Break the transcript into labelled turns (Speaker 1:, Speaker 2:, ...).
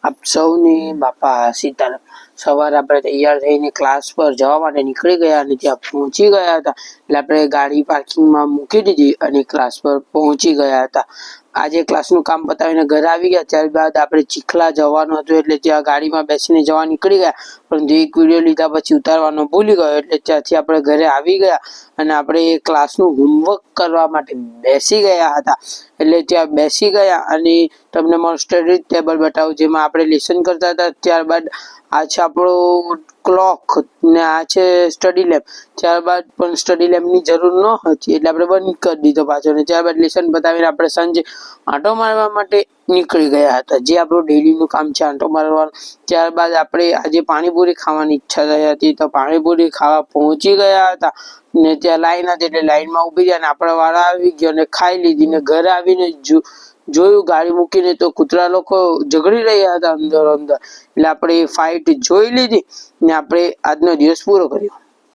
Speaker 1: આપ સૌને બાપા સીતારામ। સવારે આપણે તૈયાર થઈને ક્લાસ પર જવા માટે નીકળી ગયા અને ત્યાં પહોંચી ગયા હતા। એટલે આપણે ગાડી પાર્કિંગમાં મૂકી દીધી અને ક્લાસ પર પહોંચી ગયા હતા। આજે ક્લાસનું કામ પતાવીને ઘરે આવી ગયા। ત્યારબાદ આપણે ચીખલા જવાનું હતું એટલે ત્યાં ગાડીમાં બેસીને જવા નીકળી ગયા, પરંતુ એક વિડીયો લીધા પછી ઉતારવાનો ભૂલી ગયો એટલે ત્યાંથી આપણે ઘરે આવી ગયા અને આપણે ક્લાસનું હોમવર્ક કરવા માટે બેસી ગયા હતા। એટલે ત્યાં બેસી ગયા અને તમને મારું સ્ટડી ટેબલ બતાવું જેમાં આપણે લેસન કરતા હતા। ત્યારબાદ આ છે આપણો ક્લોક ને આ છે સ્ટડી લેબ। ત્યારબાદ પણ સ્ટડી લેબની જરૂર ન હતી એટલે આપણે બંધ કરી દીધો પાછો અને ત્યારબાદ લેસન બતાવીને આપણે સાંજે આંટો મારવા માટે નીકળી ગયા હતા, જે આપણું ડેલીનું કામ છે આંટો મારવાનું। ત્યારબાદ આપણે આજે પાણીપુરી ખાવાની ઈચ્છા થઈ હતી તો પાણીપુરી ખાવા પહોંચી ગયા હતા ને ત્યાં લાઈન હતી એટલે લાઈનમાં ઊભી રહ્યા અને આપણા વાળા આવી ગયો અને ખાઈ લીધી ને ઘરે આવીને જોયું ગાડી મૂકીને તો કૂતરા લોકો ઝઘડી રહ્યા હતા અંદર અંદર, એટલે આપણે ફાઇટ જોઈ લીધી ને આપણે આજનો દિવસ પૂરો કર્યો।